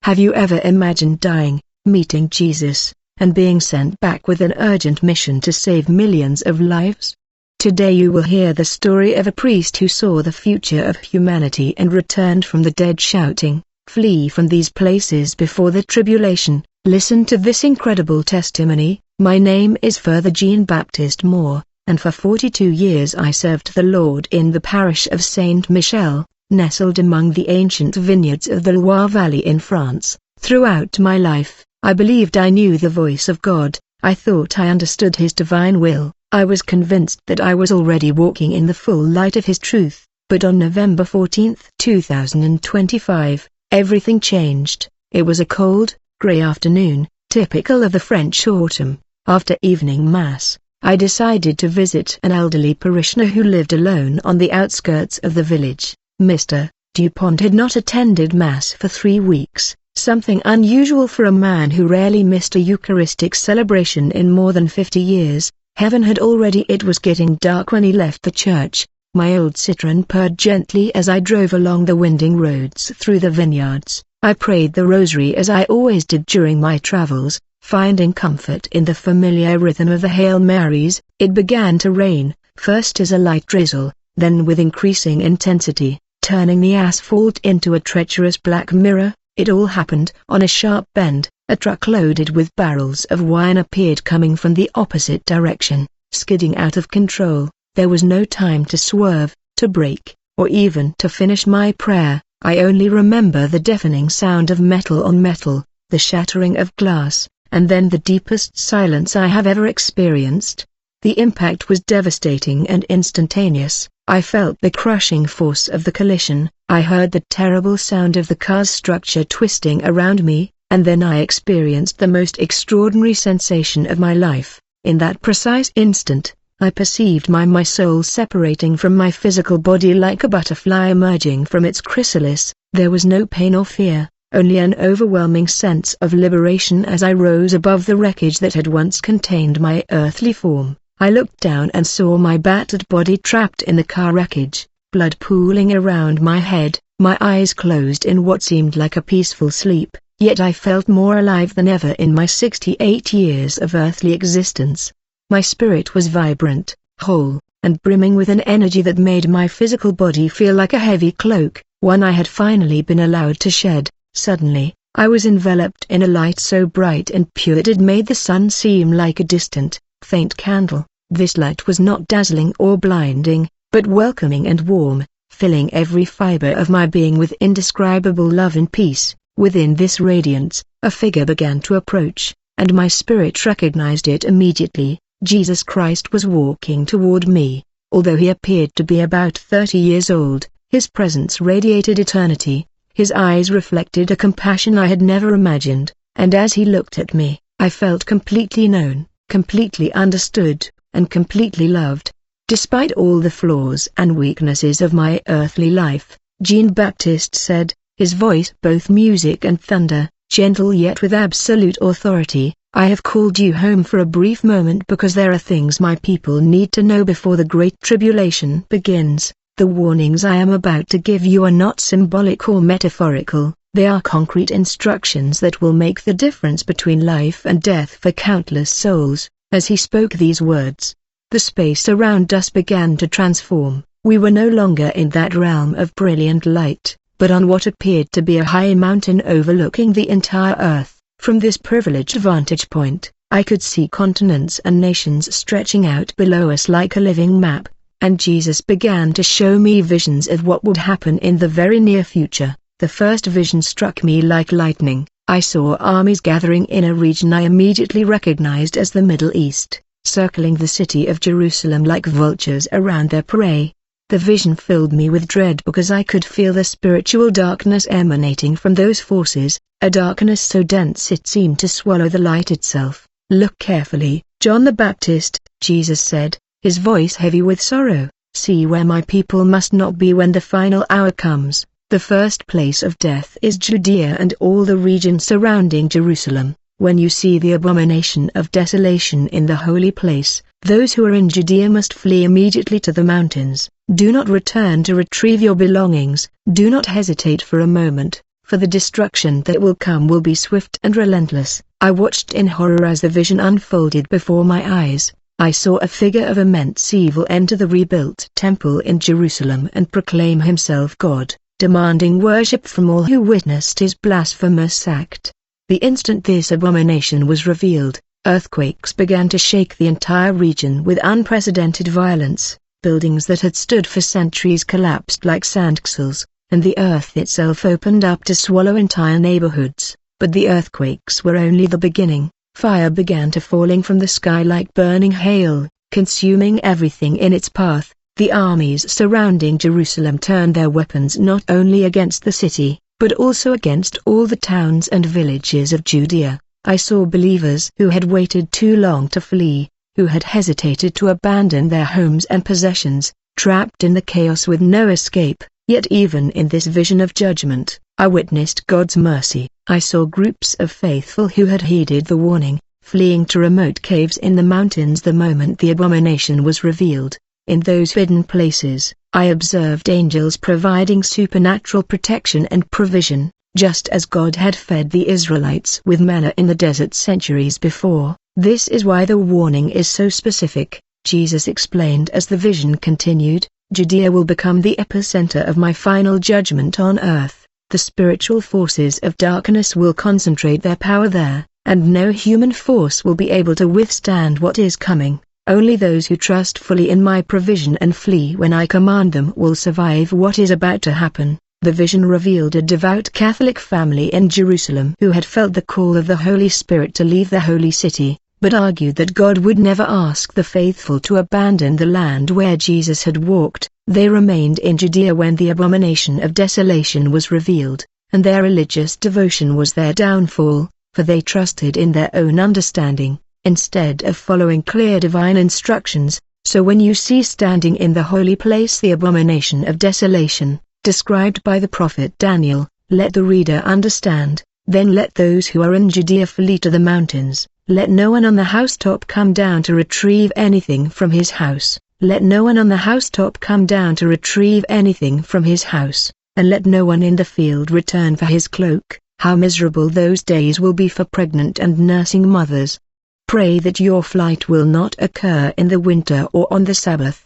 Have you ever imagined dying, meeting Jesus, and being sent back with an urgent mission to save millions of lives? Today you will hear the story of a priest who saw the future of humanity and returned from the dead shouting, "Flee from these places before the tribulation." Listen to this incredible testimony. My name is Father Jean-Baptiste Moore, and for 42 years I served the Lord in the parish of Saint Michel, nestled among the ancient vineyards of the Loire Valley in France. Throughout my life, I believed I knew the voice of God. I thought I understood His divine will. I was convinced that I was already walking in the full light of His truth. But on November 14, 2025, everything changed. It was a cold, grey afternoon, typical of the French autumn. After evening mass, I decided to visit an elderly parishioner who lived alone on the outskirts of the village. Mr. Dupont had not attended Mass for 3 weeks, something unusual for a man who rarely missed a Eucharistic celebration in more than 50 years. Heaven had already. It was getting dark when he left the church. My old Citroën purred gently as I drove along the winding roads through the vineyards. I prayed the rosary as I always did during my travels, finding comfort in the familiar rhythm of the Hail Marys. It began to rain, first as a light drizzle, then with increasing intensity, turning the asphalt into a treacherous black mirror. It all happened on a sharp bend. A truck loaded with barrels of wine appeared coming from the opposite direction, skidding out of control. There was no time to swerve, to brake, or even to finish my prayer. I only remember the deafening sound of metal on metal, the shattering of glass, and then the deepest silence I have ever experienced. The impact was devastating and instantaneous. I felt the crushing force of the collision. I heard the terrible sound of the car's structure twisting around me, and then I experienced the most extraordinary sensation of my life. In that precise instant, I perceived my soul separating from my physical body like a butterfly emerging from its chrysalis. There was no pain or fear, only an overwhelming sense of liberation as I rose above the wreckage that had once contained my earthly form. I looked down and saw my battered body trapped in the car wreckage, blood pooling around my head. My eyes closed in what seemed like a peaceful sleep, yet I felt more alive than ever in my 68 years of earthly existence. My spirit was vibrant, whole, and brimming with an energy that made my physical body feel like a heavy cloak, one I had finally been allowed to shed. Suddenly, I was enveloped in a light so bright and pure it made the sun seem like a distant, faint candle. This light was not dazzling or blinding, but welcoming and warm, filling every fiber of my being with indescribable love and peace. Within this radiance, a figure began to approach, and my spirit recognized it immediately. Jesus Christ was walking toward me. Although he appeared to be about 30 years old, his presence radiated eternity. His eyes reflected a compassion I had never imagined, and as he looked at me, I felt completely known, completely understood, and completely loved. Despite all the flaws and weaknesses of my earthly life, Jean-Baptiste said, his voice both music and thunder, gentle yet with absolute authority, "I have called you home for a brief moment because there are things my people need to know before the Great Tribulation begins. The warnings I am about to give you are not symbolic or metaphorical, they are concrete instructions that will make the difference between life and death for countless souls." As he spoke these words, the space around us began to transform. We were no longer in that realm of brilliant light, but on what appeared to be a high mountain overlooking the entire earth. From this privileged vantage point, I could see continents and nations stretching out below us like a living map, and Jesus began to show me visions of what would happen in the very near future. The first vision struck me like lightning. I saw armies gathering in a region I immediately recognized as the Middle East, circling the city of Jerusalem like vultures around their prey. The vision filled me with dread because I could feel the spiritual darkness emanating from those forces, a darkness so dense it seemed to swallow the light itself. "Look carefully, John the Baptist," Jesus said, his voice heavy with sorrow. "See where my people must not be when the final hour comes. The first place of death is Judea and all the region surrounding Jerusalem. When you see the abomination of desolation in the holy place, those who are in Judea must flee immediately to the mountains. Do not return to retrieve your belongings. Do not hesitate for a moment, for the destruction that will come will be swift and relentless. I watched in horror as the vision unfolded before my eyes. I saw a figure of immense evil enter the rebuilt temple in Jerusalem and proclaim himself God, demanding worship from all who witnessed his blasphemous act. The instant this abomination was revealed, earthquakes began to shake the entire region with unprecedented violence. Buildings that had stood for centuries collapsed like sandcastles, and the earth itself opened up to swallow entire neighborhoods. But the earthquakes were only the beginning. Fire began to falling from the sky like burning hail, consuming everything in its path. The armies surrounding Jerusalem turned their weapons not only against the city, but also against all the towns and villages of Judea. I saw believers who had waited too long to flee, who had hesitated to abandon their homes and possessions, trapped in the chaos with no escape. Yet even in this vision of judgment, I witnessed God's mercy. I saw groups of faithful who had heeded the warning, fleeing to remote caves in the mountains the moment the abomination was revealed. In those hidden places, I observed angels providing supernatural protection and provision, just as God had fed the Israelites with manna in the desert centuries before. This is why the warning is so specific, Jesus explained as the vision continued. Judea will become the epicenter of my final judgment on earth. The spiritual forces of darkness will concentrate their power there, and no human force will be able to withstand what is coming. Only those who trust fully in my provision and flee when I command them will survive what is about to happen. The vision revealed a devout Catholic family in Jerusalem who had felt the call of the Holy Spirit to leave the holy city, but argued that God would never ask the faithful to abandon the land where Jesus had walked. They remained in Judea when the abomination of desolation was revealed, and their religious devotion was their downfall, for they trusted in their own understanding, instead of following clear divine instructions. So when you see standing in the holy place the abomination of desolation, described by the prophet Daniel, let the reader understand. Then let those who are in Judea flee to the mountains. Let no one on the housetop come down to retrieve anything from his house. Let no one on the housetop come down to retrieve anything from his house, and let no one in the field return for his cloak. How miserable those days will be for pregnant and nursing mothers. Pray that your flight will not occur in the winter or on the Sabbath.